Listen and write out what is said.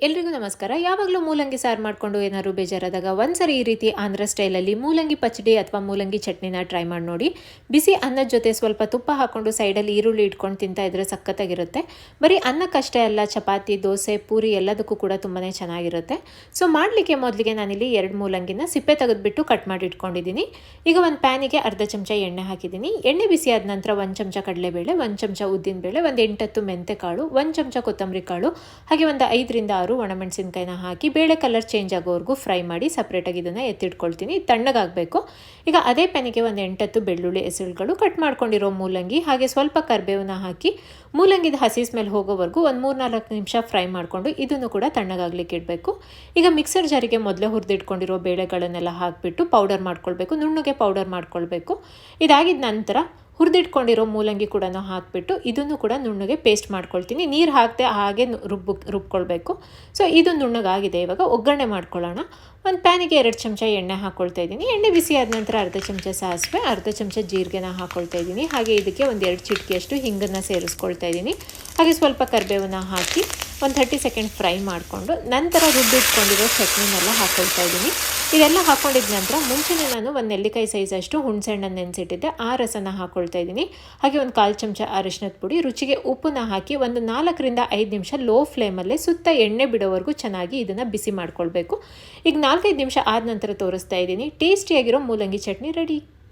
ಎಲ್ರಿಗೂ ನಮಸ್ಕಾರ. ಯಾವಾಗಲೂ ಮೂಲಂಗಿ ಸಾರು ಮಾಡಿಕೊಂಡು ಏನಾದ್ರು ಬೇಜಾರಾದಾಗ ಒಂದ್ಸರಿ ಈ ರೀತಿ ಆಂಧ್ರ ಸ್ಟೈಲಲ್ಲಿ ಮೂಲಂಗಿ ಪಚ್ಚಡಿ ಅಥವಾ ಮೂಲಂಗಿ ಚಟ್ನಿನ ಟ್ರೈ ಮಾಡಿ ನೋಡಿ. ಬಿಸಿ ಅನ್ನದ ಜೊತೆ ಸ್ವಲ್ಪ ತುಪ್ಪ ಹಾಕ್ಕೊಂಡು ಸೈಡಲ್ಲಿ ಈರುಳ್ಳಿ ಇಟ್ಕೊಂಡು ತಿಂತಾ ಇದ್ರೆ ಸಖತ್ತಾಗಿರುತ್ತೆ. ಬರೀ ಅನ್ನಕ್ಕಷ್ಟೇ ಅಲ್ಲ, ಚಪಾತಿ, ದೋಸೆ, ಪೂರಿ ಎಲ್ಲದಕ್ಕೂ ಕೂಡ ತುಂಬಾ ಚೆನ್ನಾಗಿರುತ್ತೆ. ಸೊ ಮಾಡಲಿಕ್ಕೆ ಮೊದಲಿಗೆ ನಾನಿಲ್ಲಿ 2 ಮೂಲಂಗಿನ ಸಿಪ್ಪೆ ತೆಗೆದುಬಿಟ್ಟು ಕಟ್ ಮಾಡಿ ಇಟ್ಕೊಂಡಿದ್ದೀನಿ. ಈಗ ಒಂದು ಪ್ಯಾನಿಗೆ ಅರ್ಧ ಚಮಚ ಎಣ್ಣೆ ಹಾಕಿದ್ದೀನಿ. ಎಣ್ಣೆ ಬಿಸಿ ಆದ ನಂತರ 1 ಚಮಚ ಕಡಲೆಬೇಳೆ, 1 ಚಮಚ ಉದ್ದಿನಬೇಳೆ, ಒಂದು 8-10 ಮೆಂತೆಕಾಳು, 1 ಚಮಚ ಕೊತ್ತಂಬರಿ ಕಾಳು, ಹಾಗೆ ಒಂದು 5ರಿಂದ 6 ಒಣಮೆಣಸಿನಕಾಯಿನ ಹಾಕಿ ಬೇಳೆ ಕಲರ್ ಚೇಂಜ್ ಆಗೋವರೆಗೂ ಫ್ರೈ ಮಾಡಿ ಸಪ್ರೇಟಾಗಿ ಇದನ್ನು ಎತ್ತಿಟ್ಕೊಳ್ತೀನಿ. ತಣ್ಣಗಾಗಬೇಕು. ಈಗ ಅದೇ ಪ್ಯಾನಿಗೆ ಒಂದು 8-10 ಬೆಳ್ಳುಳ್ಳಿ ಎಸಳುಗಳು, ಕಟ್ ಮಾಡ್ಕೊಂಡಿರೋ ಮೂಲಂಗಿ, ಹಾಗೆ ಸ್ವಲ್ಪ ಕರಿಬೇವನ್ನ ಹಾಕಿ ಮೂಲಂಗಿದ ಹಸಿ ಸ್ಮೆಲ್ ಹೋಗೋವರೆಗೂ ಒಂದು 3-4 ನಿಮಿಷ ಫ್ರೈ ಮಾಡಿಕೊಂಡು ಇದನ್ನು ಕೂಡ ತಣ್ಣಗಾಗ್ಲಿಕ್ಕೆ ಇಡಬೇಕು. ಈಗ ಮಿಕ್ಸರ್ ಜಾರಿಗೆ ಮೊದಲೇ ಹುರಿದಿಟ್ಕೊಂಡಿರೋ ಬೇಳೆಗಳನ್ನೆಲ್ಲ ಹಾಕಿಬಿಟ್ಟು ಪೌಡರ್ ಮಾಡ್ಕೊಳ್ಬೇಕು, ನುಣ್ಣಗೆ ಪೌಡರ್ ಮಾಡ್ಕೊಳ್ಬೇಕು. ಇದಾಗಿದ ನಂತರ ಹುರಿದಿಟ್ಕೊಂಡಿರೋ ಮೂಲಂಗಿ ಕೂಡ ಹಾಕಿಬಿಟ್ಟು ಇದನ್ನು ಕೂಡ ನುಣ್ಣಗೆ ಪೇಸ್ಟ್ ಮಾಡ್ಕೊಳ್ತೀನಿ. ನೀರು ಹಾಕದೆ ಹಾಗೆ ರುಬ್ಕೊಳ್ಬೇಕು. ಸೊ ಇದು ನುಣ್ಣಗಾಗಿದೆ. ಇವಾಗ ಒಗ್ಗರಣೆ ಮಾಡ್ಕೊಳ್ಳೋಣ. ಒಂದು ಪ್ಯಾನಿಗೆ 2 ಚಮಚ ಎಣ್ಣೆ ಹಾಕ್ಕೊಳ್ತಾ ಇದ್ದೀನಿ. ಎಣ್ಣೆ ಬಿಸಿ ಆದ ನಂತರ ಅರ್ಧ ಚಮಚ ಸಾಸಿವೆ, ಅರ್ಧ ಚಮಚ ಜೀರಿಗೆನ ಹಾಕ್ಕೊಳ್ತಾ ಇದ್ದೀನಿ. ಹಾಗೆ ಇದಕ್ಕೆ ಒಂದು 2 ಚಿಟಿಕೆಯಷ್ಟು ಹಿಂಗನ್ನು ಸೇರಿಸ್ಕೊಳ್ತಾ ಇದ್ದೀನಿ. ಹಾಗೆ ಸ್ವಲ್ಪ ಕರಿಬೇವನ್ನ ಹಾಕಿ ಒಂದು 30 ಸೆಕೆಂಡ್ ಫ್ರೈ ಮಾಡಿಕೊಂಡು ನಂತರ ರುಬ್ಬಿಟ್ಕೊಂಡಿರೋ ಚಟ್ನಿನೆಲ್ಲ ಹಾಕ್ಕೊಳ್ತಾ ಇದ್ದೀನಿ. ಇದೆಲ್ಲ ಹಾಕ್ಕೊಂಡಿದ ನಂತರ ಮುಂಚೆನೇ ನಾನು ಒಂದು ನೆಲ್ಲಿಕಾಯಿ ಸೈಜಷ್ಟು ಹುಣಸೆಹಣ್ಣನ್ನು ನೆನೆಸಿಟ್ಟಿದ್ದೆ, ಆ ರಸನ ಹಾಕ್ಕೊಳ್ತಾ ಇದ್ದೀನಿ. ಹಾಗೆ ಒಂದು 1/4 ಚಮಚ ಅರಿಶಿನದ ಪುಡಿ, ರುಚಿಗೆ ಉಪ್ಪನ್ನ ಹಾಕಿ ಒಂದು 4ರಿಂದ 5 ನಿಮಿಷ ಲೋ ಫ್ಲೇಮಲ್ಲೇ ಸುತ್ತ ಎಣ್ಣೆ ಬಿಡೋವರೆಗೂ ಚೆನ್ನಾಗಿ ಇದನ್ನು ಬಿಸಿ ಮಾಡ್ಕೊಳ್ಬೇಕು. ಈಗ 4-5 ನಿಮಿಷ ಆದ ನಂತರ ತೋರಿಸ್ತಾ ಇದ್ದೀನಿ. ಟೇಸ್ಟಿಯಾಗಿರೋ ಮೂಲಂಗಿ ಚಟ್ನಿ ರೆಡಿ.